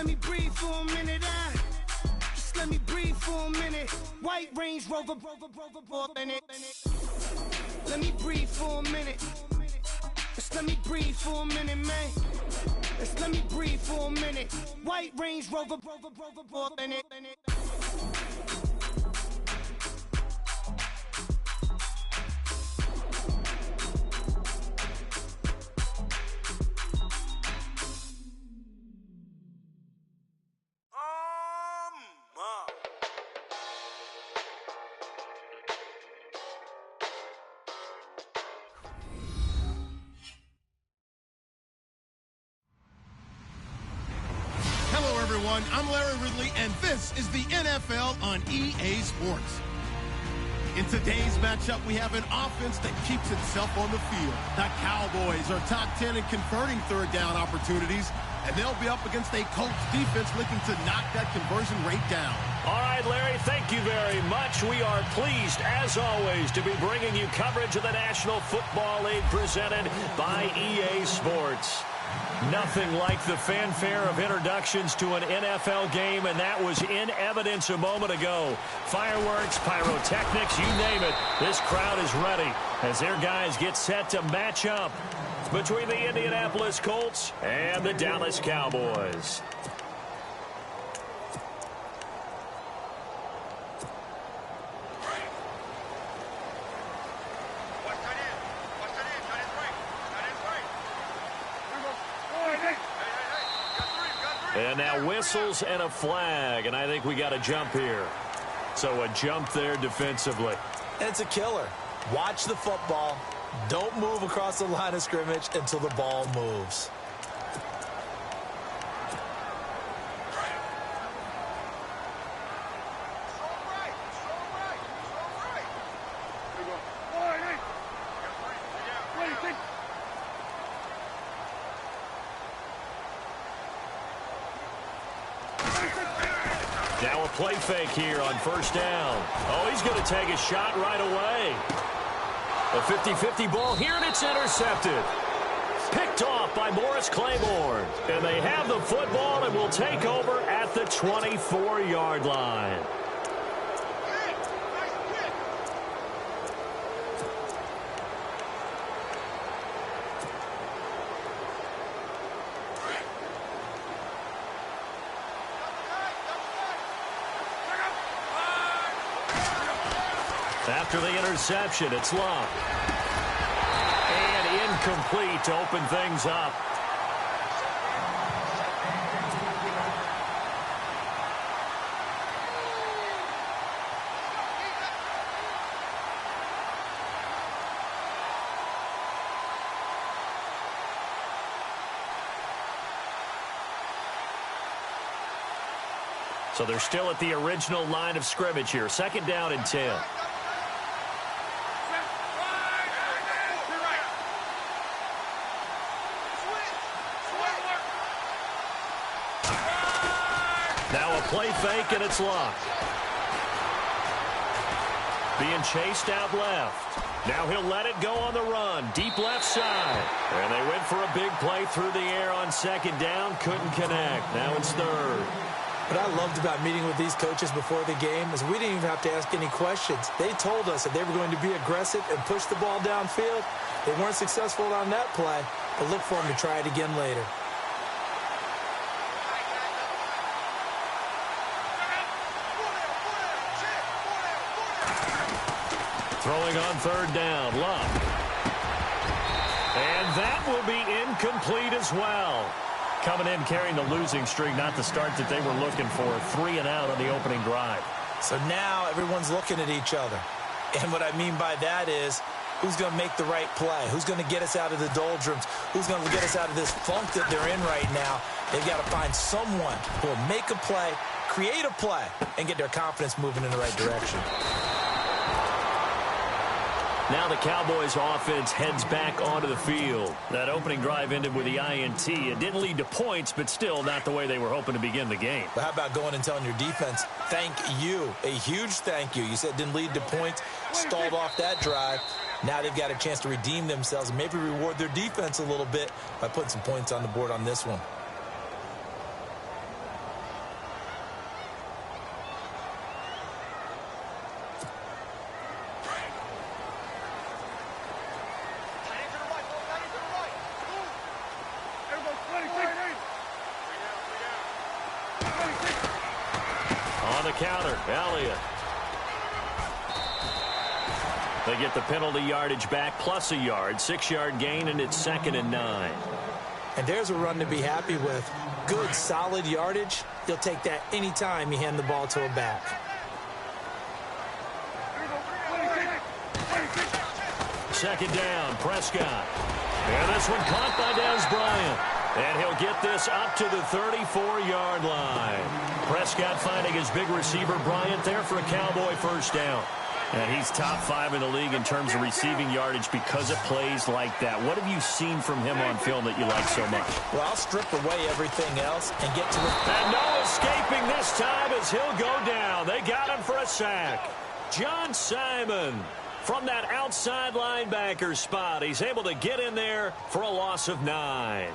let me breathe for a minute. Just let me breathe for a minute. White Range Rover, let me breathe for a minute. Just let me breathe for a minute, man. Just let me breathe for a minute. White Range Rover, I'm Larry Ridley, and this is the NFL on EA Sports. In today's matchup, we have an offense that keeps itself on the field. The Cowboys are top 10 in converting third down opportunities, and they'll be up against a Colts defense looking to knock that conversion rate down. All right, Larry, thank you very much. We are pleased, as always, to be bringing you coverage of the National Football League presented by EA Sports. Nothing like the fanfare of introductions to an NFL game, and that was in evidence a moment ago. Fireworks, pyrotechnics, you name it. This crowd is ready as their guys get set to match up between the Indianapolis Colts and the Dallas Cowboys. And now whistles and a flag, and I think we got a jump here. So a jump there defensively. And it's a killer. Watch the football. Don't move across the line of scrimmage until the ball moves. Now a play fake here on first down. Oh, he's going to take a shot right away. A 50-50 ball here, and it's intercepted. Picked off by Morris Claiborne. And they have the football and will take over at the 24-yard line. After the interception, it's Love. And incomplete to open things up. So they're still at the original line of scrimmage here. Second down and 10. Now a play fake, and it's locked. Being chased out left. Now he'll let it go on the run. Deep left side. And they went for a big play through the air on second down. Couldn't connect. Now it's third. What I loved about meeting with these coaches before the game is we didn't even have to ask any questions. They told us that they were going to be aggressive and push the ball downfield. They weren't successful on that play, but look for them to try it again later. Throwing on third down, Love. And that will be incomplete as well. Coming in carrying the losing streak, not the start that they were looking for. 3 and out on the opening drive. So now everyone's looking at each other. And what I mean by that is, who's going to make the right play? Who's going to get us out of the doldrums? Who's going to get us out of this funk that they're in right now? They've got to find someone who will make a play, create a play, and get their confidence moving in the right direction. Now the Cowboys offense heads back onto the field. That opening drive ended with the INT. It didn't lead to points, but still not the way they were hoping to begin the game. But how about going and telling your defense, thank you, a huge thank you. You said it didn't lead to points, stalled off that drive. Now they've got a chance to redeem themselves and maybe reward their defense a little bit by putting some points on the board on this one. on the counter. Elliott. They get the penalty yardage back plus a yard. 6-yard gain, and it's 2nd and 9. And there's a run to be happy with. Good, solid yardage. You'll take that anytime you hand the ball to a back. Second down, Prescott. And this one caught by Dez Bryant. And he'll get this up to the 34-yard line. Prescott finding his big receiver, Bryant, there for a Cowboy first down. And he's top 5 in the league in terms of receiving yardage because of plays like that. What have you seen from him on film that you like so much? Well, I'll strip away everything else and get to it. And no escaping this time as he'll go down. They got him for a sack. John Simon from that outside linebacker spot. He's able to get in there for a loss of 9.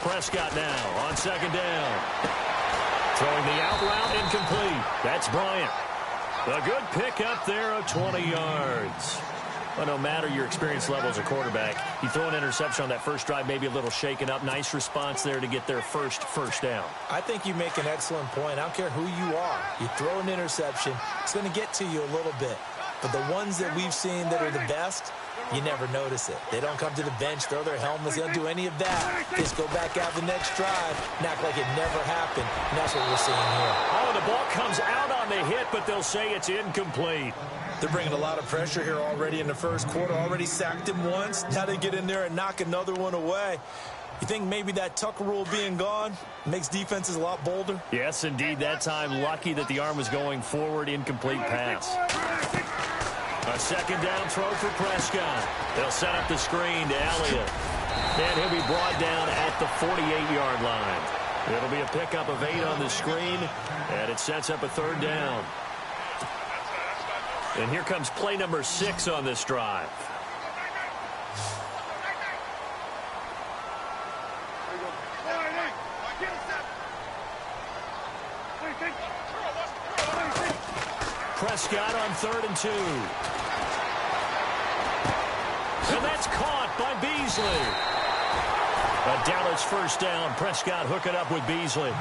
Prescott now on second down. Throwing the out route incomplete. That's Bryant. A good pickup there of 20 yards. Well, no matter your experience level as a quarterback, you throw an interception on that first drive, maybe a little shaken up. Nice response there to get their first down. I think you make an excellent point. I don't care who you are. You throw an interception, it's going to get to you a little bit. But the ones that we've seen that are the best, you never notice it. They don't come to the bench, throw their helmets. They don't do any of that. Just go back out the next drive and act like it never happened. And that's what we're seeing here. Oh, the ball comes out on the hit, but they'll say it's incomplete. They're bringing a lot of pressure here already in the first quarter. Already sacked him once. Now they get in there and knock another one away. You think maybe that Tucker rule being gone makes defenses a lot bolder? Yes, indeed. That time, lucky that the arm was going forward. Incomplete pass. A second down throw for Prescott. They'll set up the screen to Elliott. And he'll be brought down at the 48-yard line. It'll be a pickup of 8 on the screen, and it sets up a 3rd down. And here comes play number 6 on this drive. Prescott on 3rd and 2. And that's caught by Beasley. A Dallas first down. Prescott hooking up with Beasley.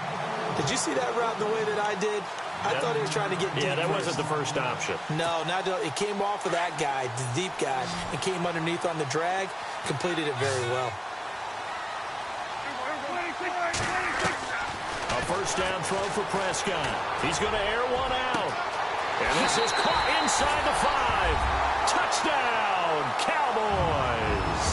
Did you see that route the way that I did? I thought he was trying to get deep. Yeah, that first. wasn't the first option. No, it came off of that guy, the deep guy, and came underneath on the drag. Completed it very well. A first down throw for Prescott. He's going to air one out. And this is caught inside the 5. Touchdown, Cowboys.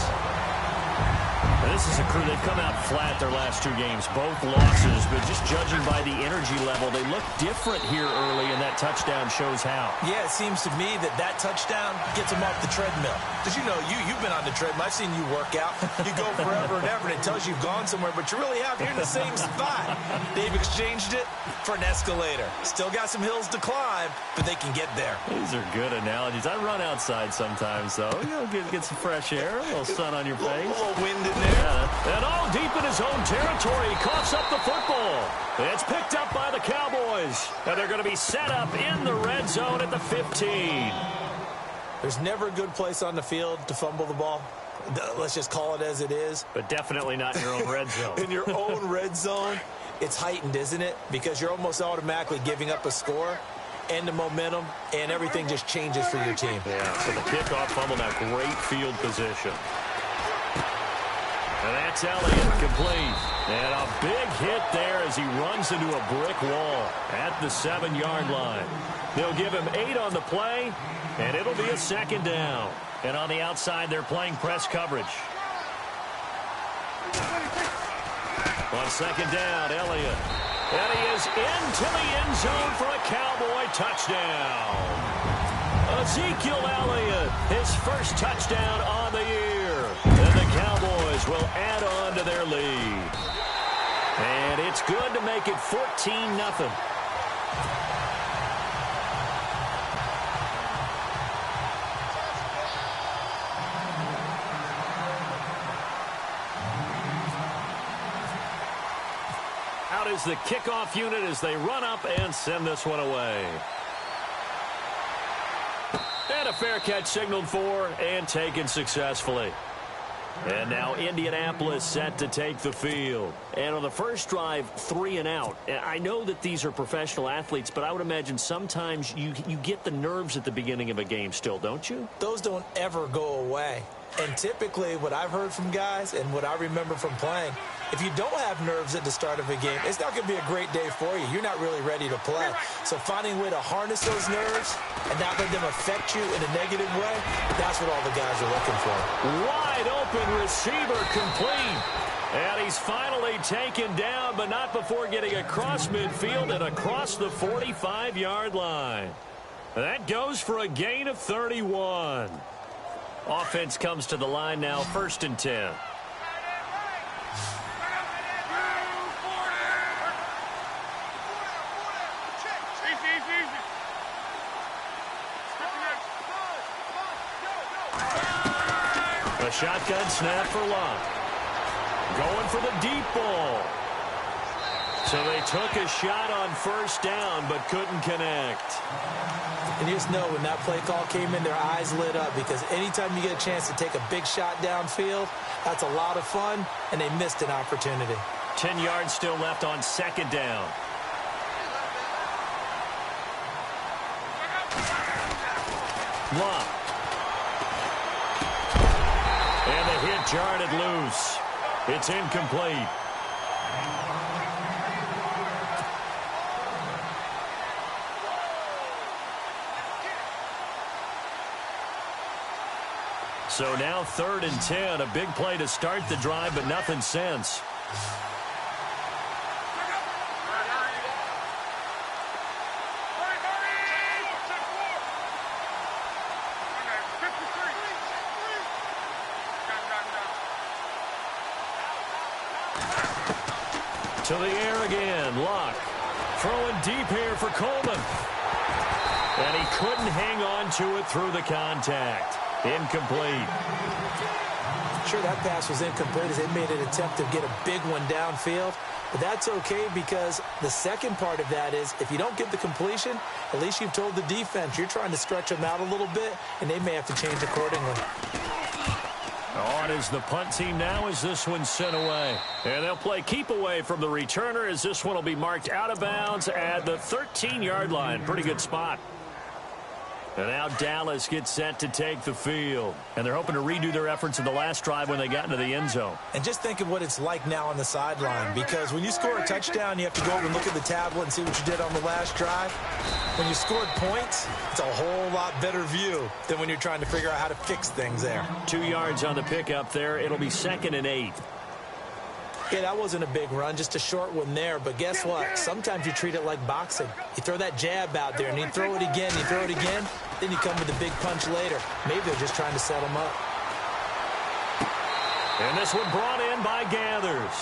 And this is a crew, they've come out flat their last 2 games, both losses, but just judging by the energy level, they look different here early, and that touchdown shows how. Yeah, it seems to me that touchdown gets them off the treadmill. Because you know, you've been on the treadmill. I've seen you work out. You go forever and ever, and it tells you you've gone somewhere, but you really have. You're in the same spot. They've exchanged it for an escalator. Still got some hills to climb, but they can get there. These are good analogies. I run outside sometimes, though. You know, get some fresh air, a little sun on your face. A little wind in there. And all deep in his own territory, he coughs up the football. It's picked up by the Cowboys. And they're going to be set up in the red zone at the 15. There's never a good place on the field to fumble the ball. Let's just call it as it is. But definitely not in your own red zone. In your own red zone, it's heightened, isn't it? Because you're almost automatically giving up a score and the momentum, and everything just changes for your team. Yeah, so the kickoff fumble, now great field position. And that's Elliott, complete. And a big hit there as he runs into a brick wall at the 7-yard line. They'll give him 8 on the play, and it'll be a 2nd down. And on the outside, they're playing press coverage. On 2nd down, Elliott. And he is into the end zone for a Cowboy touchdown. Ezekiel Elliott, his first touchdown on the year. And the Cowboys will add on to their lead. And it's good to make it 14-0. out is the kickoff unit as they run up and send this one away. And a fair catch signaled for and taken successfully. And now Indianapolis set to take the field. And on the first drive, 3 and out. I know that these are professional athletes, but I would imagine sometimes you get the nerves at the beginning of a game still, don't you? Those don't ever go away. And typically what I've heard from guys and what I remember from playing, if you don't have nerves at the start of a game, it's not going to be a great day for you. You're not really ready to play. So finding a way to harness those nerves and not let them affect you in a negative way, that's what all the guys are looking for. Wide open receiver complete. And he's finally taken down, but not before getting across midfield and across the 45-yard line. That goes for a gain of 31. Offense comes to the line now, 1st and 10. A shotgun snap for Locke. Going for the deep ball. So they took a shot on 1st down, but couldn't connect. And you just know when that play call came in, their eyes lit up because anytime you get a chance to take a big shot downfield, that's a lot of fun, and they missed an opportunity. 10 yards still left on 2nd down. Locke. And the hit jarred it loose. It's incomplete. So now 3rd and 10, a big play to start the drive, but nothing since. To the air again, Locke throwing deep here for Coleman. And he couldn't hang on to it through the contact. Incomplete. Sure, that pass was incomplete as they made an attempt to get a big one downfield. But that's okay because the second part of that is if you don't get the completion, at least you've told the defense you're trying to stretch them out a little bit, and they may have to change accordingly. On is the punt team now as this one's sent away. And they'll play keep away from the returner as this one will be marked out of bounds at the 13-yard line. Pretty good spot. And now Dallas gets set to take the field. And they're hoping to redo their efforts in the last drive when they got into the end zone. And just think of what it's like now on the sideline. Because when you score a touchdown, you have to go over and look at the tablet and see what you did on the last drive. When you scored points, it's a whole lot better view than when you're trying to figure out how to fix things there. 2 yards on the pickup there. It'll be 2nd and 8. Yeah, that wasn't a big run, just a short one there. But guess what? Sometimes you treat it like boxing. You throw that jab out there, and you throw it again, you throw it again, then you come with a big punch later. Maybe they're just trying to set them up. And this one brought in by Gathers.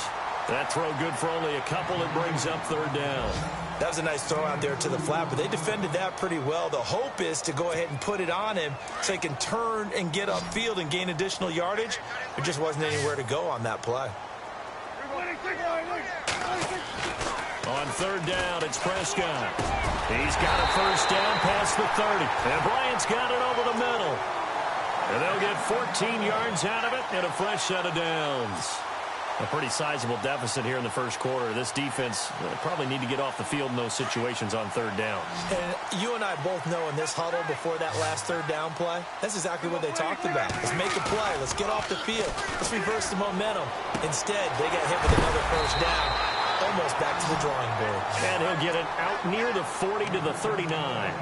That throw good for only a couple. It brings up 3rd down. That was a nice throw out there to the flat, but they defended that pretty well. The hope is to go ahead and put it on him so he can turn and get upfield and gain additional yardage. There just wasn't anywhere to go on that play. On 3rd down, it's Prescott. He's got a 1st down past the 30. And Bryant's got it over the middle. And they'll get 14 yards out of it and a fresh set of downs. A pretty sizable deficit here in the first quarter. This defense probably need to get off the field in those situations on 3rd down. And you and I both know in this huddle before that last 3rd down play, that's exactly what they talked about. Let's make a play. Let's get off the field. Let's reverse the momentum. Instead, they got hit with another 1st down, almost back to the drawing board. And he'll get it out near the 40 to the 39.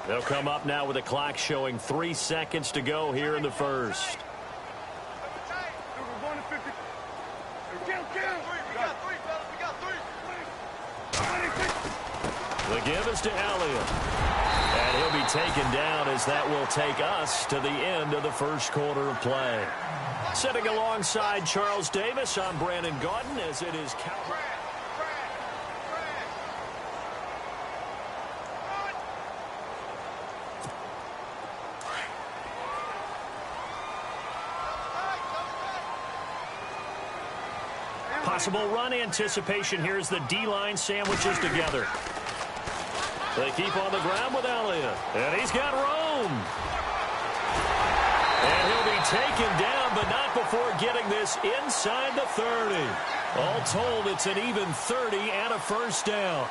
They'll come up now with a clock showing 3 seconds to go here in the first. The give is to Elliott. And he'll be taken down as that will take us to the end of the first quarter of play. Sitting alongside Charles Davis, I'm Brandon Gaudin as it is Cowboys. Possible run anticipation here as the D-line sandwiches together. They keep on the ground with Elliott. And he's got room. And he'll be taken down, but not before getting this inside the 30. All told, it's an even 30 and a first down.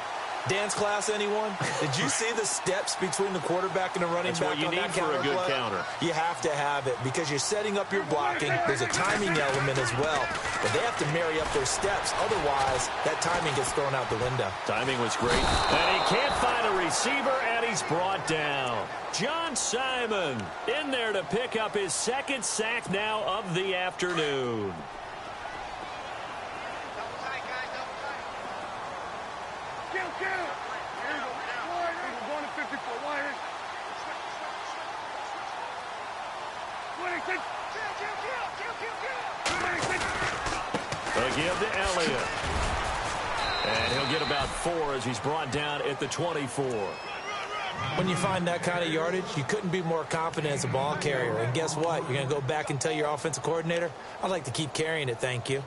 Dance class, anyone? Did you see the steps between the quarterback and the running back on that counter play? That's what you need for a good counter. You have to have it because you're setting up your blocking. There's a timing element as well, but they have to marry up their steps. Otherwise, that timing gets thrown out the window. Timing was great. And he can't find a receiver, and he's brought down. John Simon in there to pick up his second sack now of the afternoon. They'll give to Elliott. And he'll get about 4 as he's brought down at the 24. When you find that kind of yardage, you couldn't be more confident as a ball carrier. And guess what? You're going to go back and tell your offensive coordinator, I'd like to keep carrying it, thank you.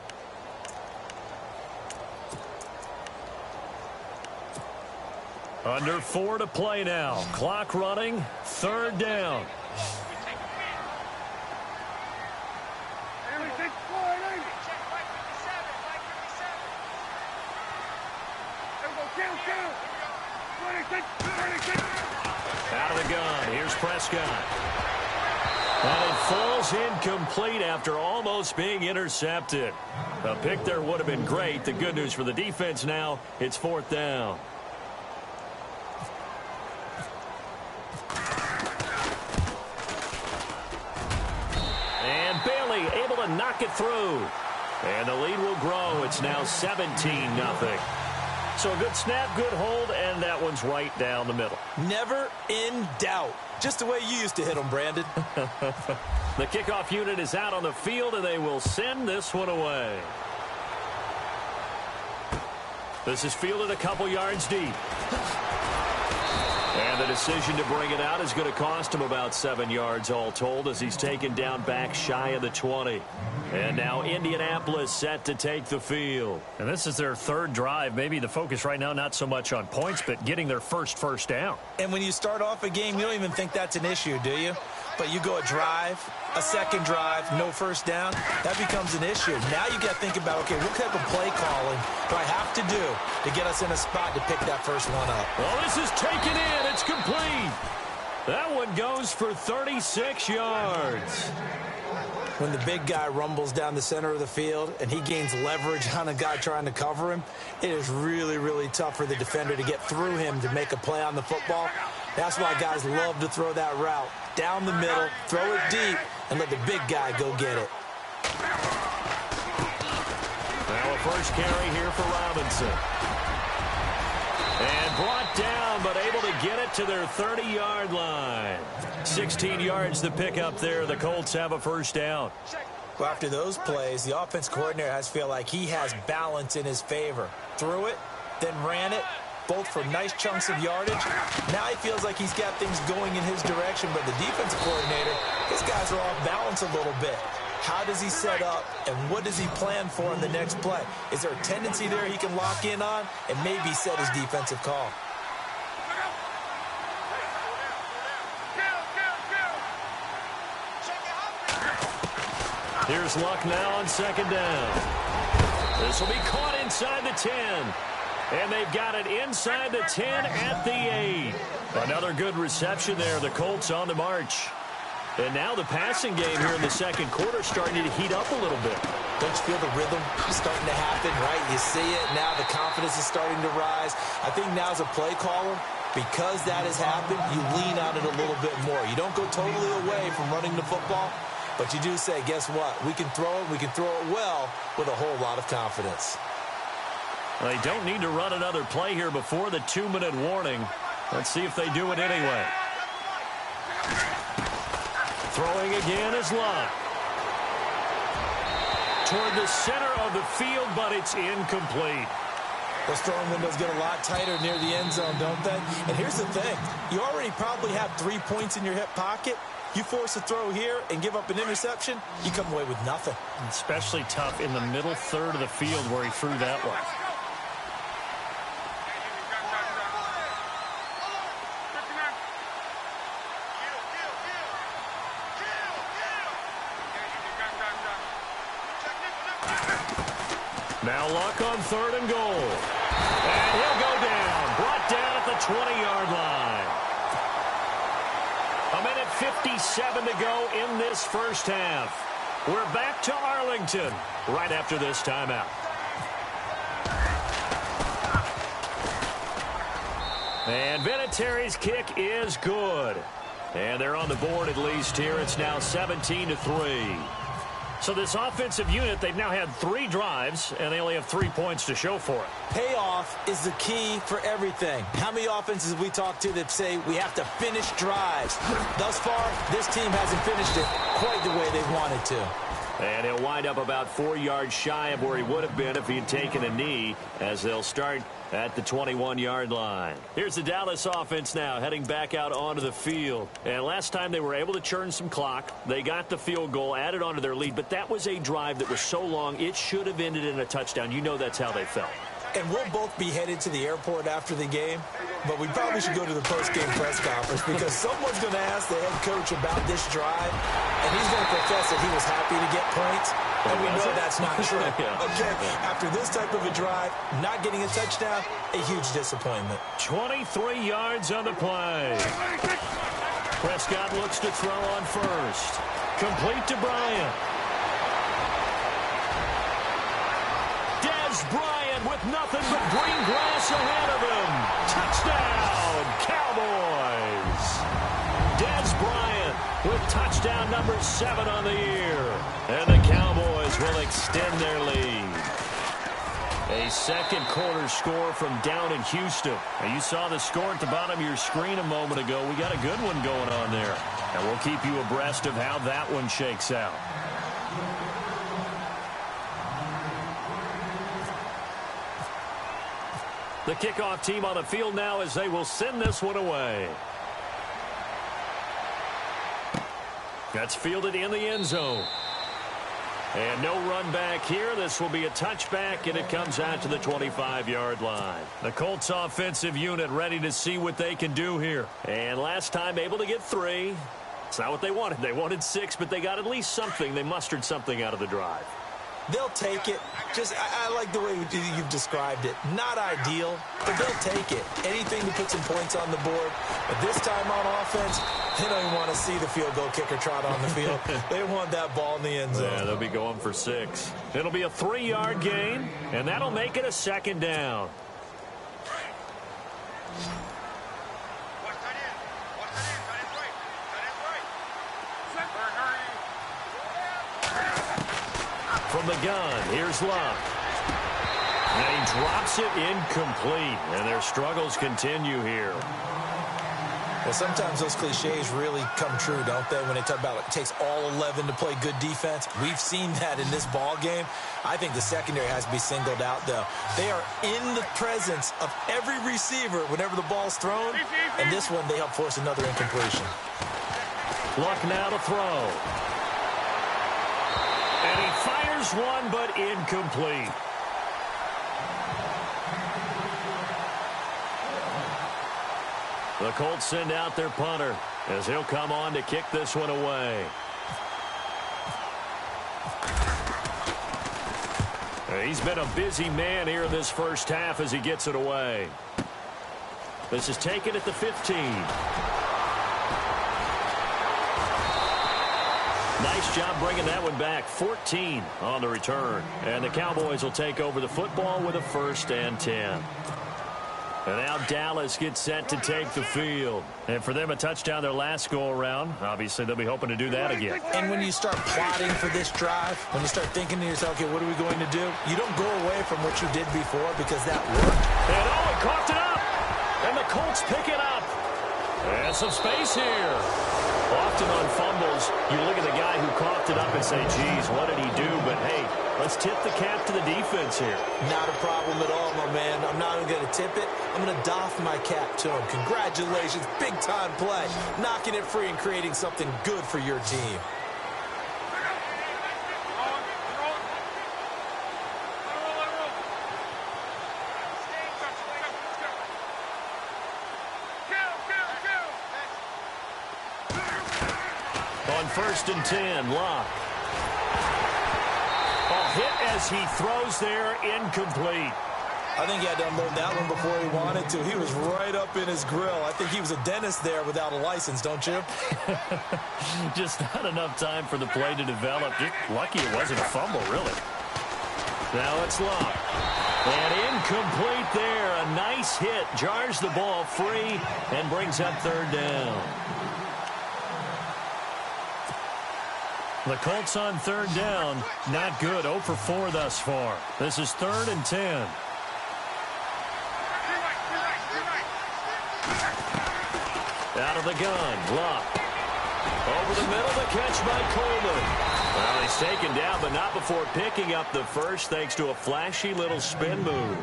Under 4 to play now. Clock running. 3rd down. Out of the gun. Here's Prescott. And it falls incomplete after almost being intercepted. A pick there would have been great. The good news for the defense now, it's 4th down. And Bailey able to knock it through. And the lead will grow. It's now 17-0. So a good snap, good hold, and that one's right down the middle. Never in doubt. Just the way you used to hit them, Brandon. The kickoff unit is out on the field, and they will send this one away. This is fielded a couple yards deep. And the decision to bring it out is going to cost him about 7 yards all told as he's taken down back shy of the 20. And now Indianapolis set to take the field. And this is their 3rd drive. Maybe the focus right now not so much on points, but getting their first down. And when you start off a game, you don't even think that's an issue, do you? But you go a drive, a second drive, no first down, that becomes an issue. Now you got to think about, okay, what type of play calling do I have to do to get us in a spot to pick that first one up? Well, this is taken in. It's complete. That one goes for 36 yards. When the big guy rumbles down the center of the field and he gains leverage on a guy trying to cover him, it is really, really tough for the defender to get through him to make a play on the football. That's why guys love to throw that route. Down the middle, throw it deep, and let the big guy go get it. Now a first carry here for Robinson. And brought down, but able to get it to their 30-yard line. 16 yards to pick up there. The Colts have a first down. Well, after those plays, the offense coordinator has to feel like he has balance in his favor. Threw it, then ran it, both for nice chunks of yardage. Now he feels like he's got things going in his direction, but the defensive coordinator, his guys are off balance a little bit. How does he set up, and what does he plan for in the next play? Is there a tendency there he can lock in on and maybe set his defensive call? Here's Luck now on 2nd down. This will be caught inside the 10. And they've got it inside the 10 at the 8. Another good reception there. The Colts on the march. And now the passing game here in the second quarter starting to heat up a little bit. Don't you feel the rhythm starting to happen, right? You see it. Now the confidence is starting to rise. I think now as a play caller, because that has happened, you lean on it a little bit more. You don't go totally away from running the football, but you do say, guess what? We can throw it. We can throw it well with a whole lot of confidence. They don't need to run another play here before the 2-minute warning. Let's see if they do it anyway. Throwing again is Luck. Toward the center of the field, but it's incomplete. Those throwing windows get a lot tighter near the end zone, don't they? And here's the thing. You already probably have 3 points in your hip pocket. You force a throw here and give up an interception, you come away with nothing. Especially tough in the middle third of the field where he threw that one. Now Luck on 3rd and goal. And he'll go down. Brought down at the 20-yard line. 1:57 to go in this first half. We're back to Arlington right after this timeout. And Vinatieri's kick is good. And they're on the board at least here. It's now 17-3. So this offensive unit, they've now had 3 drives, and they only have 3 points to show for it. Payoff is the key for everything. How many offenses have we talked to that say we have to finish drives? Thus far, this team hasn't finished it quite the way they wanted to. And he'll wind up about 4 yards shy of where he would have been if he had taken a knee, as they'll start at the 21-yard line. Here's the Dallas offense now heading back out onto the field. And last time they were able to churn some clock. They got the field goal, added onto their lead, but that was a drive that was so long it should have ended in a touchdown. You know that's how they felt. And we'll both be headed to the airport after the game, but we probably should go to the post-game press conference because someone's going to ask the head coach about this drive, and he's going to profess that he was happy to get points, and we know that's not true. Okay, after this type of a drive, not getting a touchdown, a huge disappointment. 23 yards on the play. Prescott looks to throw on first. Complete to Bryant. Dez Bryant with nothing but green grass ahead of him. Touchdown, Cowboys. Dez Bryant with touchdown number 7 on the year. And the Cowboys will extend their lead. A second quarter score from down in Houston. Now you saw the score at the bottom of your screen a moment ago. We got a good one going on there. And we'll keep you abreast of how that one shakes out. The kickoff team on the field now as they will send this one away. That's fielded in the end zone. And no run back here. This will be a touchback, and it comes out to the 25-yard line. The Colts offensive unit ready to see what they can do here. And last time able to get 3. It's not what they wanted. They wanted 6, but they got at least something. They mustered something out of the drive. They'll take it. I like the way you've described it. Not ideal, but they'll take it. Anything to put some points on the board. But this time on offense, they don't even want to see the field goal kicker trot on the field. They want that ball in the end zone. Yeah, they'll be going for 6. It'll be a 3-yard gain, and that'll make it a 2nd down. From the gun, here's Luck. And he drops it incomplete, and their struggles continue here. Well, sometimes those cliches really come true, don't they, when they talk about it takes all 11 to play good defense. We've seen that in this ball game. I think the secondary has to be singled out, though. They are in the presence of every receiver whenever the ball's thrown, and this one they help force another incompletion. Luck now to throw. And he fires one, but incomplete. The Colts send out their punter as he'll come on to kick this one away. He's been a busy man here in this first half as he gets it away. This is taken at the 15. Nice job bringing that one back. 14 on the return. And the Cowboys will take over the football with a 1st and 10. And now Dallas gets set to take the field. And for them, a touchdown their last go-around. Obviously, they'll be hoping to do that again. And when you start plotting for this drive, when you start thinking to yourself, okay, what are we going to do? You don't go away from what you did before because that worked. And he coughed it up. And the Colts pick it up. And some space here. Often on fumbles, you look at the guy who coughed it up and say, geez, what did he do? But, hey, let's tip the cap to the defense here. Not a problem at all, my man. I'm not even going to tip it. I'm going to doff my cap to him. Congratulations. Big-time play. Knocking it free and creating something good for your team. On 1st and 10, Locke. A hit as he throws there, incomplete. I think he had to unload that one before he wanted to. He was right up in his grill. I think he was a dentist there without a license, don't you? Just not enough time for the play to develop. Lucky it wasn't a fumble, really. Now it's Locke. And incomplete there. A nice hit. Jars the ball free and brings up 3rd down. The Colts on 3rd down. Not good. 0 for 4 thus far. This is 3rd and 10. Out of the gun. Locke. Over the middle, the catch by Coleman. Well, he's taken down, but not before picking up the first thanks to a flashy little spin move.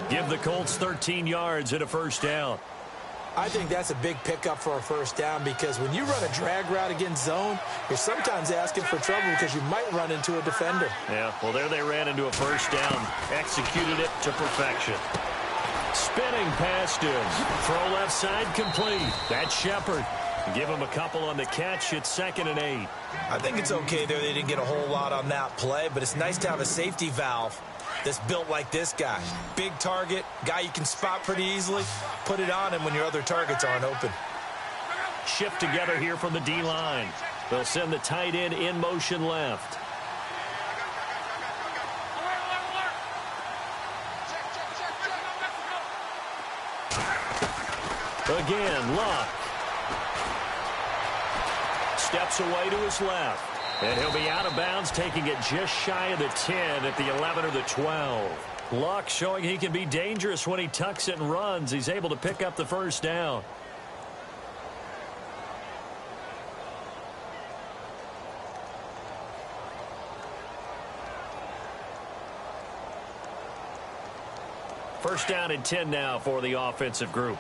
Give the Colts 13 yards and a 1st down. I think that's a big pickup for a 1st down because when you run a drag route against zone, you're sometimes asking for trouble because you might run into a defender. Yeah, well, there they ran into a 1st down. Executed it to perfection. Spinning past him. Throw left side complete. That's Shepard. Give him a couple on the catch. It's 2nd and 8. I think it's okay there. They didn't get a whole lot on that play, but it's nice to have a safety valve that's built like this guy. Big target, guy you can spot pretty easily. Put it on him when your other targets aren't open. Shift together here from the D-line. They'll send the tight end in motion left. Again, Locke. Steps away to his left. And he'll be out of bounds, taking it just shy of the 10 at the 11 or the 12. Locke showing he can be dangerous when he tucks it and runs. He's able to pick up the 1st down. First down and 10 now for the offensive group.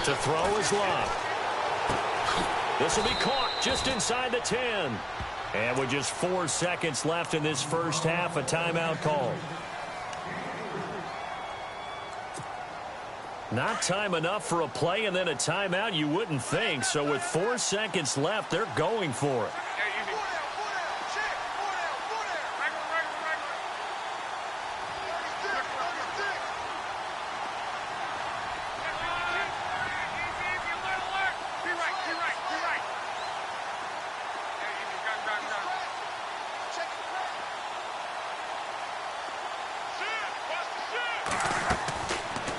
To throw is Locke. This will be caught just inside the 10. And with just 4 seconds left in this 1st half, a timeout called. Not time enough for a play and then a timeout, you wouldn't think. So with 4 seconds left, they're going for it.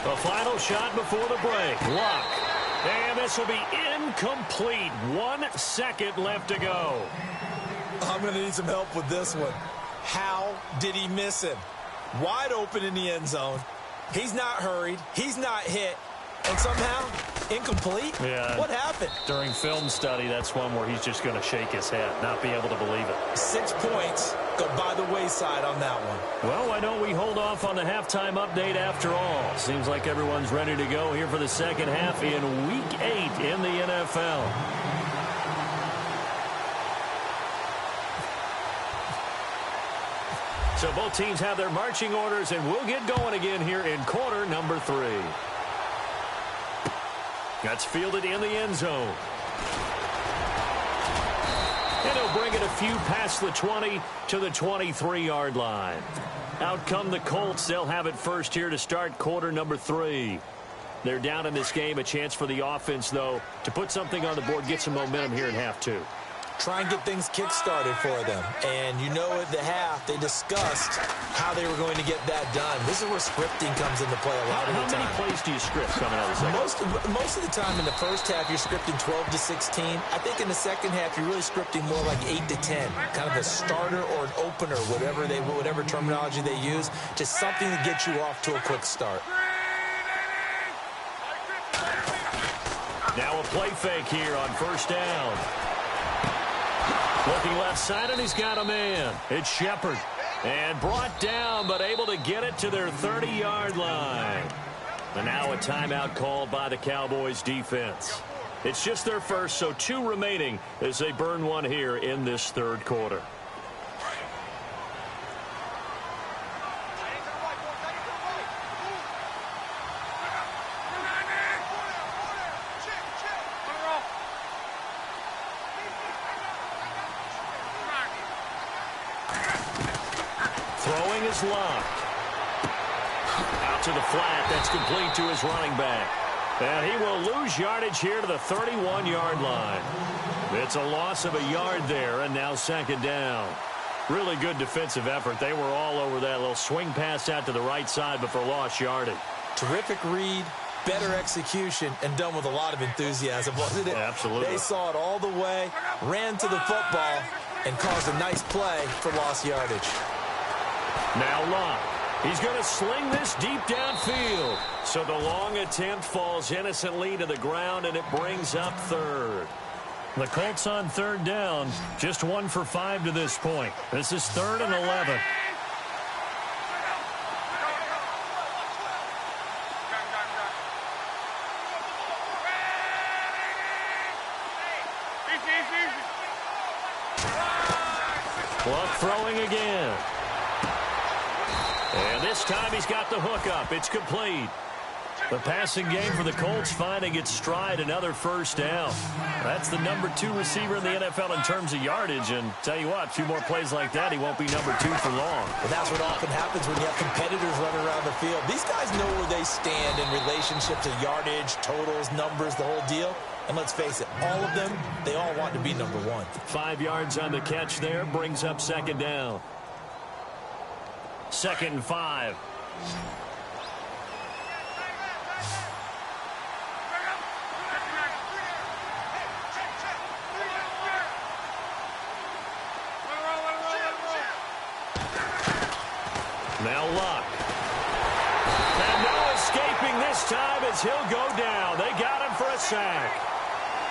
The final shot before the break. Locke. And this will be incomplete. 1 second left to go. I'm going to need some help with this one. How did he miss him? Wide open in the end zone. He's not hurried. He's not hit. And somehow, incomplete? Yeah. What happened? During film study, that's one where he's just going to shake his head, not be able to believe it. 6 points go by the wayside on that one. Well, why don't we hold off on the halftime update after all? Seems like everyone's ready to go here for the 2nd half in Week 8 in the NFL. So both teams have their marching orders, and we'll get going again here in quarter number 3. That's fielded in the end zone. And he'll bring it a few past the 20 to the 23-yard line. Out come the Colts. They'll have it first here to start quarter number 3. They're down in this game. A chance for the offense, though, to put something on the board, get some momentum here in half 2. try and get things kick-started for them. And you know at the half, they discussed how they were going to get that done. This is where scripting comes into play a lot of the time. How many plays do you script coming out of the second? Most of the time in the first half, you're scripting 12 to 16. I think in the second half, you're really scripting more like 8 to 10. Kind of a starter or an opener, whatever terminology they use. Just something to get you off to a quick start. Now a play fake here on first down. Looking left side, and he's got a man. It's Shepard. And brought down, but able to get it to their 30-yard line. And now a timeout called by the Cowboys defense. It's just their first, so 2 remaining as they burn one here in this third quarter. Throwing is locked. Out to the flat. That's complete to his running back. And he will lose yardage here to the 31-yard line. It's a loss of a yard there, and now second down. Really good defensive effort. They were all over that little swing pass out to the right side, but for lost yardage. Terrific read, better execution, and done with a lot of enthusiasm, wasn't it? Absolutely. They saw it all the way, ran to the football, and caused a nice play for lost yardage. Now Locke. He's going to sling this deep downfield. So the long attempt falls innocently to the ground, and it brings up third. The Colts on third down, just 1 for 5 to this point. This is 3rd and 11. Luck throwing again. And this time he's got the hook up. It's complete. The passing game for the Colts finding its stride, another first down. That's the number 2 receiver in the NFL in terms of yardage. And tell you what, 2 more plays like that, he won't be number 2 for long. Well, that's what often happens when you have competitors running around the field. These guys know where they stand in relationship to yardage, totals, numbers, the whole deal. And let's face it, all of them, they all want to be number 1. 5 yards on the catch there, brings up second down. 2nd and 5. Now Luck. And no escaping this time as he'll go down. They got him for a sack.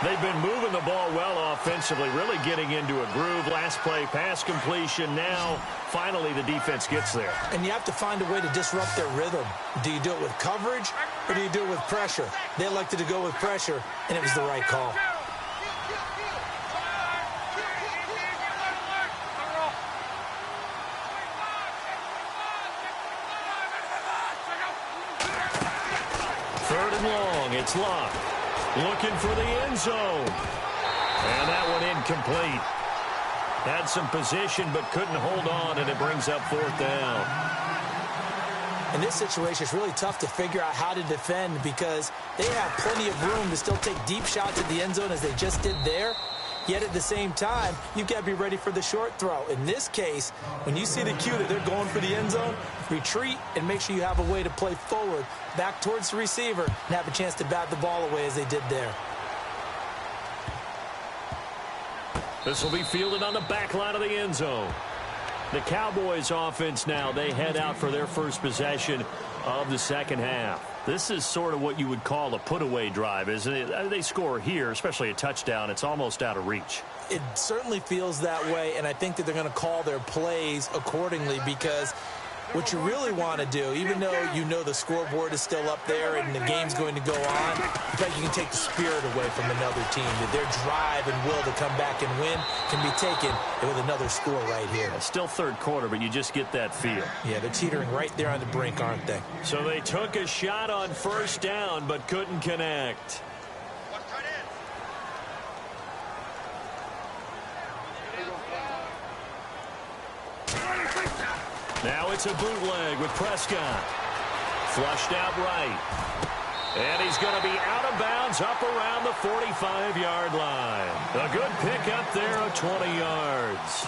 They've been moving the ball well offensively, really getting into a groove. Last play, pass completion. Now, finally, the defense gets there. And you have to find a way to disrupt their rhythm. Do you do it with coverage, or do you do it with pressure? They elected to go with pressure, and it was the right call. Third and long, it's locked. Looking for the end zone. And that one incomplete. Had some position but couldn't hold on, and it brings up 4th down. In this situation, it's really tough to figure out how to defend because they have plenty of room to still take deep shots at the end zone as they just did there. Yet at the same time, you've got to be ready for the short throw. In this case, when you see the cue that they're going for the end zone, retreat and make sure you have a way to play forward, back towards the receiver, and have a chance to bat the ball away as they did there. This will be fielded on the back line of the end zone. The Cowboys offense now, they head out for their first possession of the second half. This is sort of what you would call a put-away drive, isn't it? They score here, especially a touchdown. It's almost out of reach. It certainly feels that way, and I think that they're going to call their plays accordingly because what you really want to do, even though you know the scoreboard is still up there and the game's going to go on, in fact, you can take the spirit away from another team. That their drive and will to come back and win can be taken with another score right here. It's still third quarter, but you just get that feel. Yeah, they're teetering right there on the brink, aren't they? So they took a shot on first down, but couldn't connect. Now it's a bootleg with Prescott. Flushed out right. And he's going to be out of bounds up around the 45-yard line. A good pickup there of 20 yards.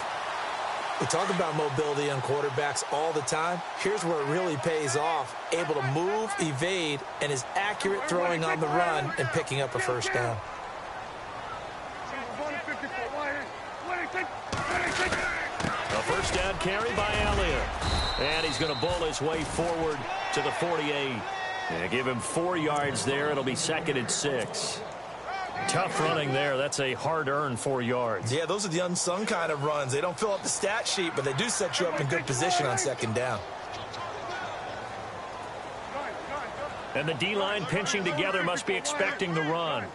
We talk about mobility on quarterbacks all the time. Here's where it really pays off. Able to move, evade, and is accurate throwing on the run and picking up a first down. A first down carry by Elliott. And he's going to bowl his way forward to the 48. And give him 4 yards there. It'll be 2nd and 6. Tough running there. That's a hard-earned 4 yards. Yeah, those are the unsung kind of runs. They don't fill up the stat sheet, but they do set you up in good position on 2nd down. And the D-line pinching together must be expecting the run.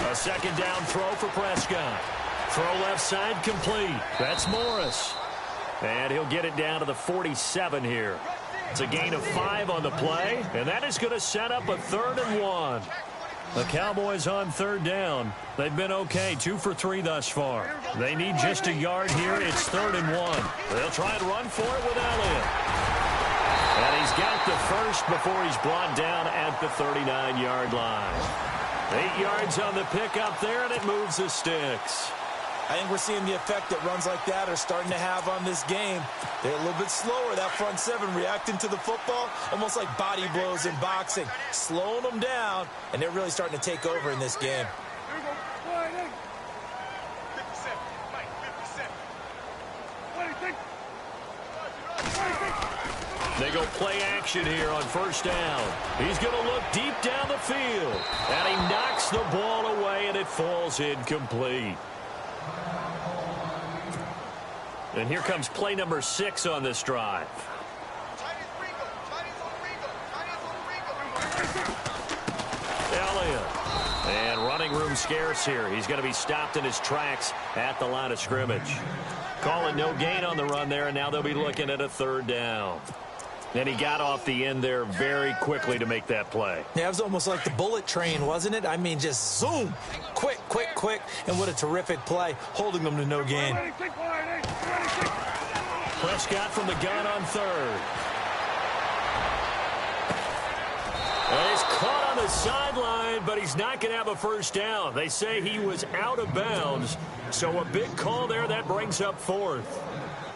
A 2nd down throw for Prescott. Throw left side complete. That's Morris. And he'll get it down to the 47 here. It's a gain of 5 on the play, and that is going to set up a 3rd and 1. The Cowboys on 3rd down. They've been okay, 2 for 3 thus far. They need just a yard here. It's 3rd and 1. They'll try and run for it with Elliott. And he's got the first before he's brought down at the 39-yard line. 8 yards on the pickup there, and it moves the sticks. I think we're seeing the effect that runs like that are starting to have on this game. They're a little bit slower, that front 7, reacting to the football, almost like body blows in boxing, slowing them down, and they're really starting to take over in this game. They go play action here on 1st down. He's going to look deep down the field, and he knocks the ball away, and it falls incomplete. And here comes play number 6 on this drive. Elliott. And running room scarce here. He's going to be stopped in his tracks at the line of scrimmage. Calling no gain on the run there, and now they'll be looking at a 3rd down. And he got off the end there very quickly to make that play. Yeah, it was almost like the bullet train, wasn't it? I mean, just zoom. Quick, quick, quick. And what a terrific play, holding them to no gain. Prescott from the gun on 3rd. And he's caught on the sideline, but he's not going to have a first down. They say he was out of bounds. So a big call there. That brings up 4th.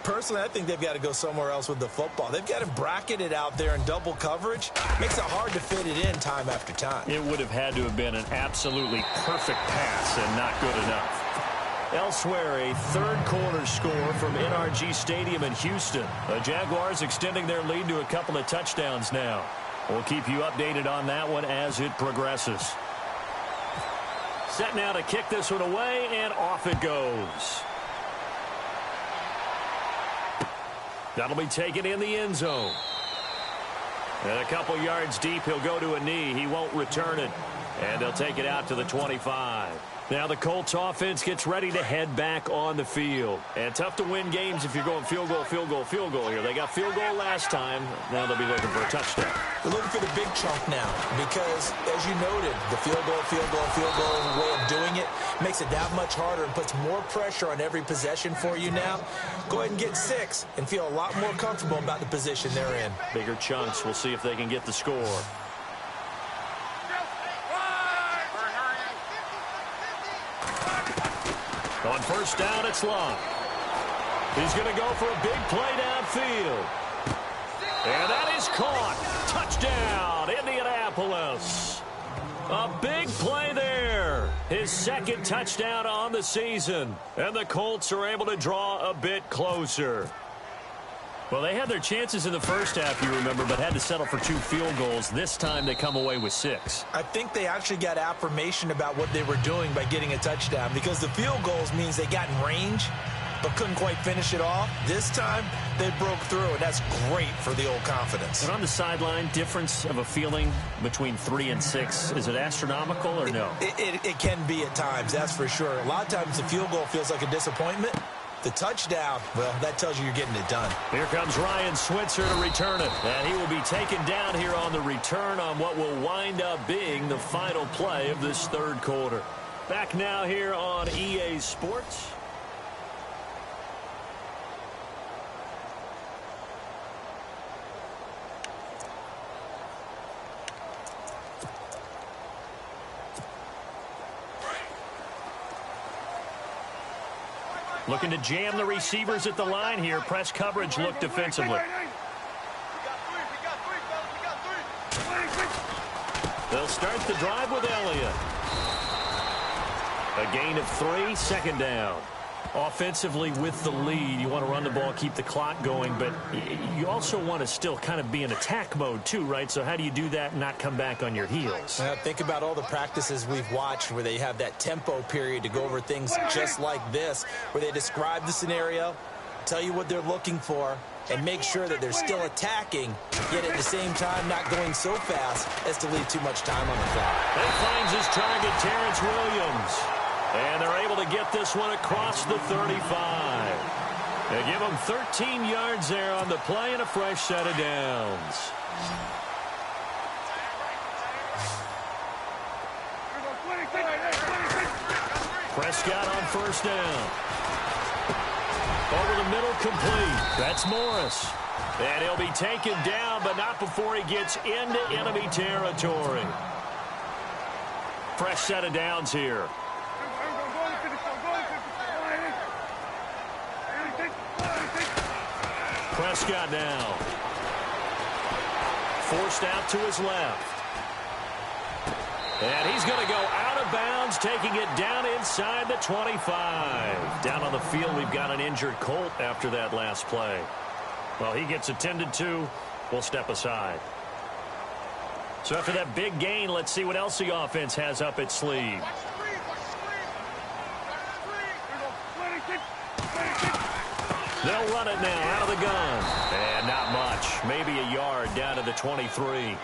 Personally, I think they've got to go somewhere else with the football. They've got him bracketed out there in double coverage. Makes it hard to fit it in time after time. It would have had to have been an absolutely perfect pass and not good enough. Elsewhere, a 3rd quarter score from NRG Stadium in Houston. The Jaguars extending their lead to a couple of touchdowns now. We'll keep you updated on that one as it progresses. Set now to kick this one away, and off it goes. That'll be taken in the end zone. And a couple yards deep, he'll go to a knee. He won't return it. And they'll take it out to the 25. Now the Colts offense gets ready to head back on the field. And tough to win games if you're going field goal, field goal, field goal here. They got field goal last time. Now they'll be looking for a touchdown. They're looking for the big chunk now because, as you noted, the field goal way of doing it makes it that much harder and puts more pressure on every possession for you now. Go ahead and get 6 and feel a lot more comfortable about the position they're in. Bigger chunks. We'll see if they can get the score. On 1st down, it's Love. He's going to go for a big play downfield. And that is caught. Touchdown, Indianapolis. A big play there. His 2nd touchdown on the season. And the Colts are able to draw a bit closer. Well, they had their chances in the first half, you remember, but had to settle for 2 field goals. This time they come away with 6. I think they actually got affirmation about what they were doing by getting a touchdown because the field goals means they got in range but couldn't quite finish it off. This time, they broke through, and that's great for the old confidence. And on the sideline, difference of a feeling between 3 and 6, is it astronomical or no? It can be at times, that's for sure. A lot of times the field goal feels like a disappointment. The touchdown, well, that tells you you're getting it done. Here comes Ryan Switzer to return it. And he will be taken down here on the return on what will wind up being the final play of this third quarter. Back now here on EA Sports. Looking to jam the receivers at the line here. Press coverage look defensively. They'll start the drive with Elliott. A gain of 3, second down. Offensively with the lead, you want to run the ball, keep the clock going, but you also want to still kind of be in attack mode too, right? So how do you do that and not come back on your heels? Think about all the practices we've watched where they have that tempo period to go over things just like this, where they describe the scenario, tell you what they're looking for, and make sure that they're still attacking, yet at the same time not going so fast as to leave too much time on the clock. He finds his target, Terrence Williams. And they're able to get this one across the 35. They give him 13 yards there on the play and a fresh set of downs. Prescott on first down. Over the middle, complete. That's Morris. And he'll be taken down, but not before he gets into enemy territory. Fresh set of downs here. Prescott now. Forced out to his left. And he's going to go out of bounds, taking it down inside the 25. Down on the field, we've got an injured Colt after that last play. Well, he gets attended to. We'll step aside. So after that big gain, let's see what else the offense has up its sleeve. They'll run it now out of the gun. And not much. Maybe a yard down to the 23.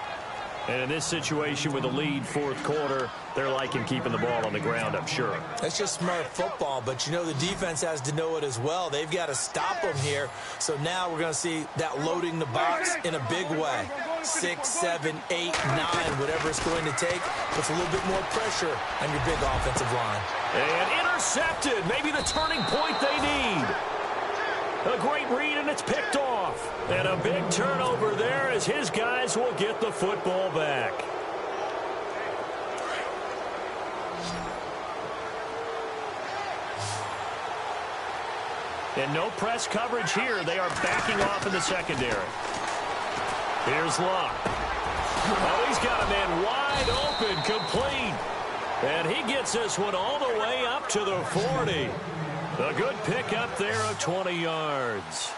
And in this situation with a lead fourth quarter, they're liking keeping the ball on the ground, I'm sure. That's just smart football, but you know the defense has to know it as well. They've got to stop them here. So now we're going to see that loading the box in a big way. 6, 7, 8, 9, whatever it's going to take, puts a little bit more pressure on your big offensive line. And intercepted. Maybe the turning point they need. A great read, and it's picked off. And a big turnover there as his guys will get the football back. And no press coverage here. They are backing off in the secondary. Here's Luck. Oh, he's got a man wide open, complete. And he gets this one all the way up to the 40. A good pick up there of 20 yards.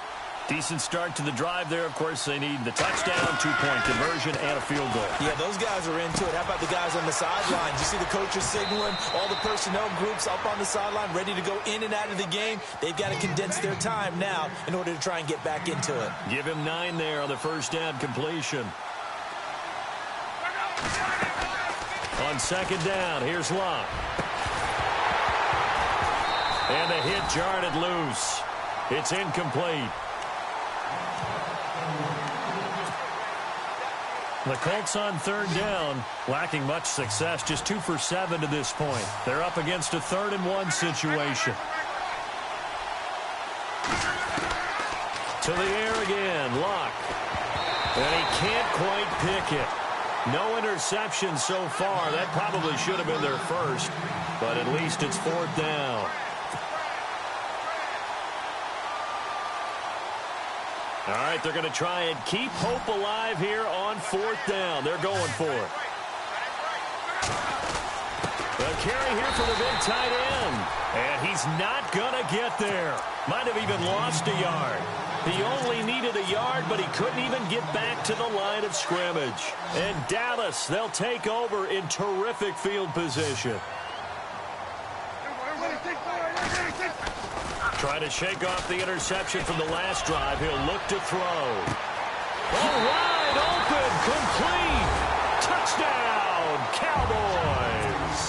Decent start to the drive there. Of course, they need the touchdown, 2-point conversion, and a field goal. Yeah, those guys are into it. How about the guys on the sidelines? You see the coaches signaling, all the personnel groups up on the sideline, ready to go in and out of the game. They've got to condense their time now in order to try and get back into it. Give him 9 there on the first down completion. On second down, here's Luck. And the hit jarred loose. It's incomplete. The Colts on third down, lacking much success, just 2 for 7 to this point. They're up against a 3rd-and-1 situation. To the air again, Luck. And he can't quite pick it. No interception so far. That probably should have been their first, but at least it's 4th down. All right, they're going to try and keep hope alive here on 4th down. They're going for it. The carry here for the big tight end. And he's not going to get there. Might have even lost a yard. He only needed a yard, but he couldn't even get back to the line of scrimmage. And Dallas, they'll take over in terrific field position. Trying to shake off the interception from the last drive. He'll look to throw. Oh, wide open, complete. Touchdown, Cowboys.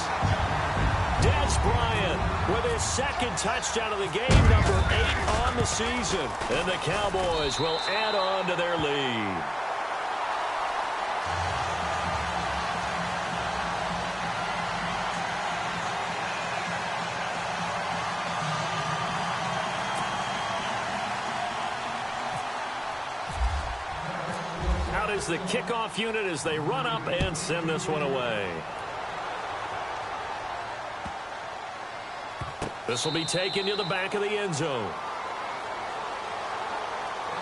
Dez Bryant with his second touchdown of the game, number 8 on the season. And the Cowboys will add on to their lead. Out is the kickoff unit as they run up and send this one away. This will be taken to the back of the end zone.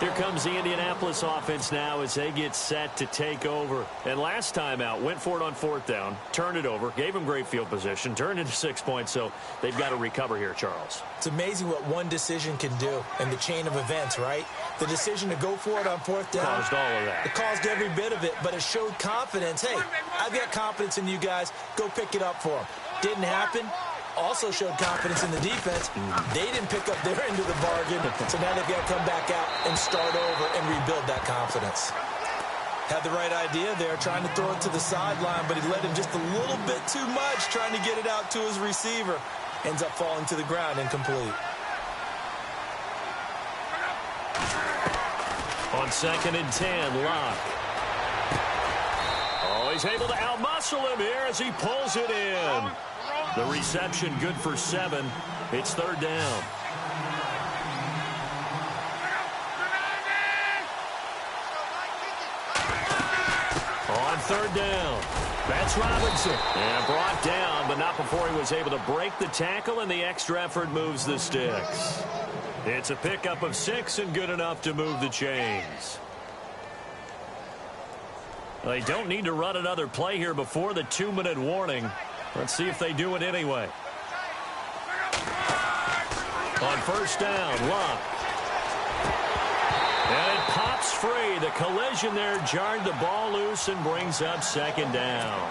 Here comes the Indianapolis offense now as they get set to take over. And last time out, went for it on 4th down, turned it over, gave them great field position, turned into 6 points, so they've got to recover here, Charles. It's amazing what one decision can do in the chain of events, right? The decision to go for it on 4th down. Caused all of that. It caused every bit of it, but it showed confidence. Hey, I've got confidence in you guys. Go pick it up for them. Didn't happen. Also showed confidence in the defense. They didn't pick up their end of the bargain, so now they've got to come back out and start over and rebuild that confidence. Had the right idea there, trying to throw it to the sideline, but he let him just a little bit too much, trying to get it out to his receiver. Ends up falling to the ground, incomplete. On 2nd and 10, Locke. Oh, he's able to outmuscle him here as he pulls it in. The reception good for 7. It's 3rd down. On 3rd down, that's Robinson. And brought down, but not before he was able to break the tackle, and the extra effort moves the sticks. It's a pickup of 6 and good enough to move the chains. They don't need to run another play here before the 2-minute warning. Let's see if they do it anyway. On 1st down, Locke. And it pops free. The collision there jarred the ball loose and brings up 2nd down.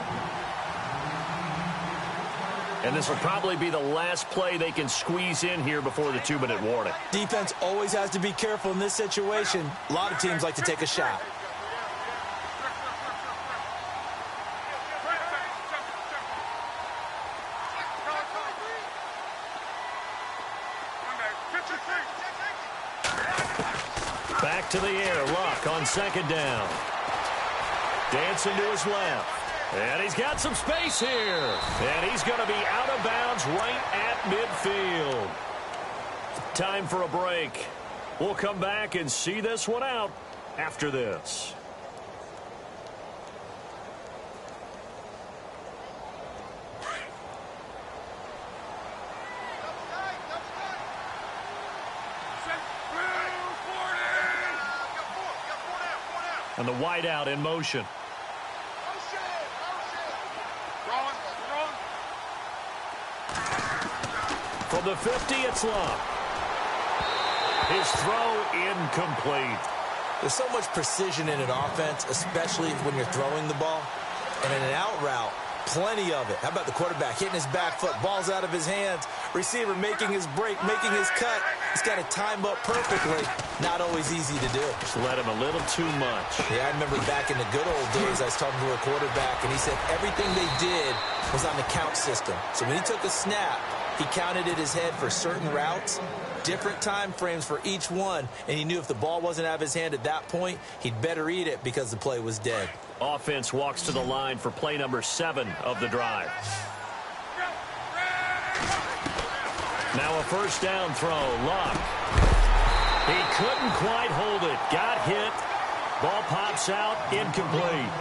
And this will probably be the last play they can squeeze in here before the 2-minute warning. Defense always has to be careful in this situation. A lot of teams like to take a shot. Back to the air, Locke on 2nd down. Dancing to his left. And he's got some space here. And he's going to be out of bounds right at midfield. Time for a break. We'll come back and see this one out after this. And the wideout in motion. From the 50, it's Locke. His throw incomplete. There's so much precision in an offense, especially when you're throwing the ball. And in an out route, plenty of it. How about the quarterback hitting his back foot, ball's out of his hands, receiver making his break, making his cut. He's got to time up perfectly. Not always easy to do. Just let him a little too much. Yeah, I remember back in the good old days, I was talking to a quarterback, and he said everything they did was on the count system. So when he took a snap, he counted in his head for certain routes, different time frames for each one, and he knew if the ball wasn't out of his hand at that point, he'd better eat it because the play was dead. Offense walks to the line for play number 7 of the drive. Now a 1st down throw, Locke. He couldn't quite hold it. Got hit. Ball pops out, incomplete.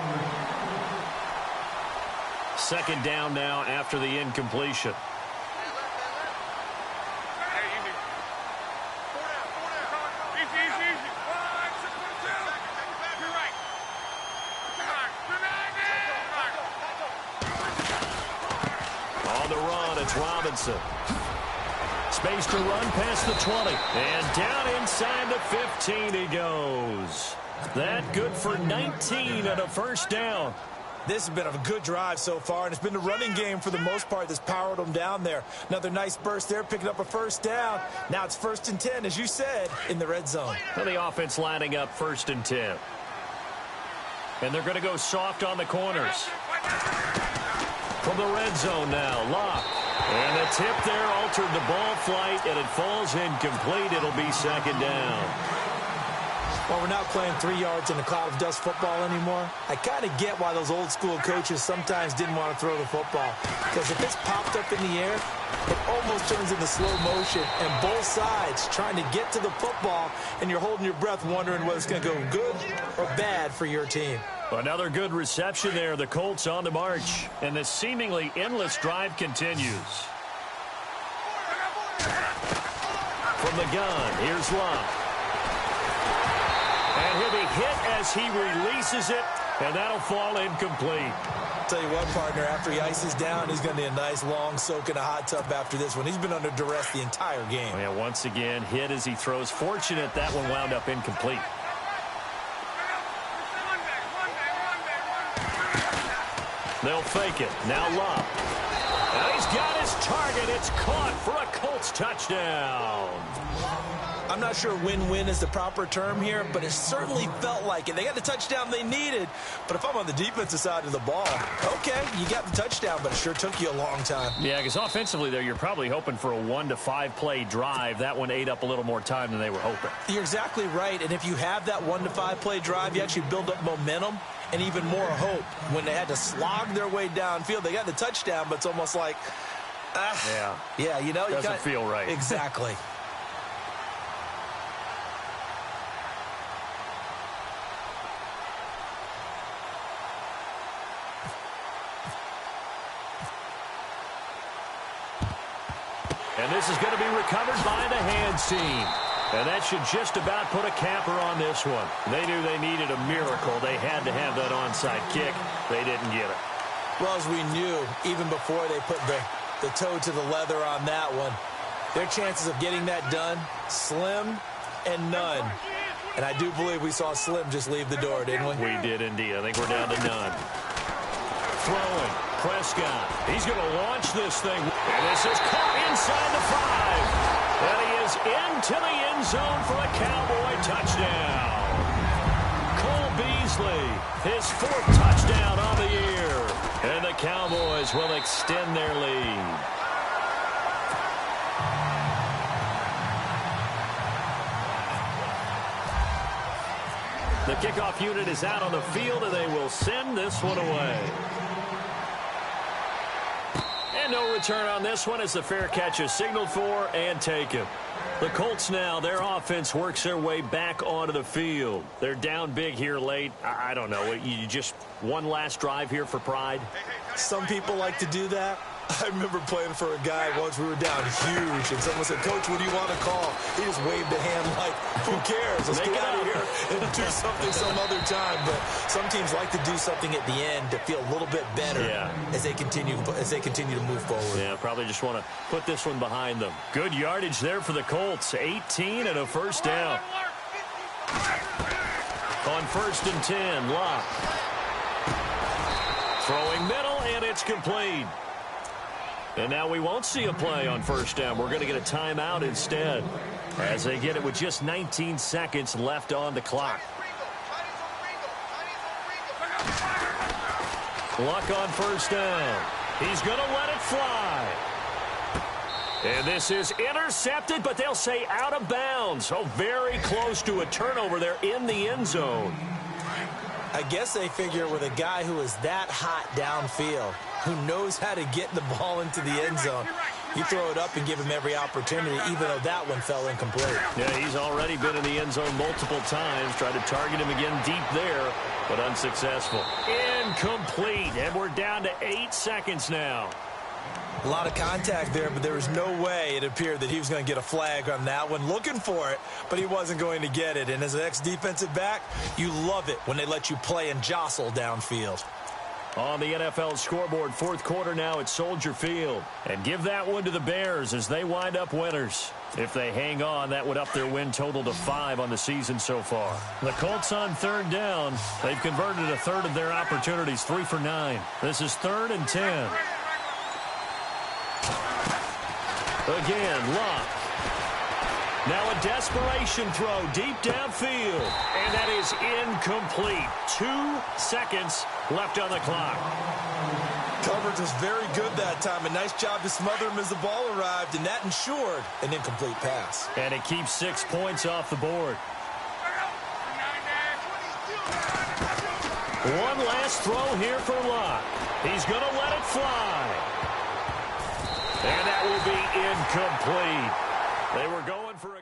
2nd down now after the incompletion. On the run, it's Robinson. Space to run past the 20. And down inside the 15 he goes. That good for 19 and a 1st down. This has been a good drive so far, and it's been the running game for the most part that's powered them down there. Another nice burst there, picking up a 1st down. Now it's 1st and 10, as you said, in the red zone. And the offense lining up 1st and 10. And they're going to go soft on the corners. From the red zone now, Locke. And the tip there altered the ball flight, and it falls incomplete. It'll be second down. Well, we're not playing 3 yards in a cloud of dust football anymore. I kind of get why those old school coaches sometimes didn't want to throw the football. Because if it's popped up in the air, it almost turns into slow motion. And both sides trying to get to the football, and you're holding your breath wondering whether it's going to go good or bad for your team. Another good reception there. The Colts on the march. And the seemingly endless drive continues. From the gun, here's Love. And he'll be hit as he releases it, and that'll fall incomplete. Tell you what, partner, after he ices down, he's going to need a nice long soak in a hot tub after this one. He's been under duress the entire game. Yeah, once again, hit as he throws. Fortunate that one wound up incomplete. They'll fake it. Now Love. And he's got his target. It's caught for a Colts touchdown. I'm not sure win-win is the proper term here, but it certainly felt like it. They got the touchdown they needed, but if I'm on the defensive side of the ball, okay, you got the touchdown, but it sure took you a long time. Yeah, because offensively there, you're probably hoping for a 1 to 5 play drive. That one ate up a little more time than they were hoping. You're exactly right, and if you have that 1 to 5 play drive, you actually build up momentum and even more hope. When they had to slog their way downfield, they got the touchdown, but it's almost like, yeah, you know, doesn't feel right. Exactly. And this is going to be recovered by the hands team. And that should just about put a capper on this one. They knew they needed a miracle. They had to have that onside kick. They didn't get it. Well, as we knew, even before they put the toe to the leather on that one, their chances of getting that done, slim and none. And I do believe we saw Slim just leave the door, didn't we? We did indeed. I think we're down to none. Throwing. Prescott. He's going to launch this thing. And this is caught inside the 5. And he is into the end zone for a Cowboy touchdown. Cole Beasley, his 4th touchdown on the year. And the Cowboys will extend their lead. The kickoff unit is out on the field, and they will send this one away. And no return on this one as the fair catch is signaled for and taken. The Colts now, their offense works their way back onto the field. They're down big here late. I don't know. You just one last drive here for pride? Some people like to do that. I remember playing for a guy once. We were down huge, and someone said, "Coach, what do you want to call?" He just waved a hand like, "Who cares? Let's get out of here and do something some other time." But some teams like to do something at the end to feel a little bit better as they continue to move forward. Yeah, probably just want to put this one behind them. Good yardage there for the Colts. 18 and a first down. On 1st and 10, Locke. Throwing middle, and it's complete. And now we won't see a play on 1st down. We're going to get a timeout instead as they get it with just 19 seconds left on the clock. Luck on 1st down. He's going to let it fly. And this is intercepted, but they'll say out of bounds. So very close to a turnover there in the end zone. I guess they figure with a guy who is that hot downfield, who knows how to get the ball into the end zone, you throw it up and give him every opportunity, even though that one fell incomplete. Yeah, he's already been in the end zone multiple times. Tried to target him again deep there, but unsuccessful. Incomplete, and we're down to 8 seconds now. A lot of contact there, but there was no way it appeared that he was going to get a flag on that one. Looking for it, but he wasn't going to get it. And as an ex-defensive back, you love it when they let you play and jostle downfield. On the NFL scoreboard, 4th quarter now at Soldier Field. And give that one to the Bears as they wind up winners. If they hang on, that would up their win total to 5 on the season so far. The Colts on 3rd down. They've converted a third of their opportunities, 3 for 9. This is 3rd and 10. Again, Locke. Now a desperation throw deep downfield. And that is incomplete. 2 seconds left on the clock. Coverage was very good that time. A nice job to smother him as the ball arrived, and that ensured an incomplete pass. And it keeps 6 points off the board. One last throw here for Locke. He's going to let it fly. And that will be incomplete. They were going for a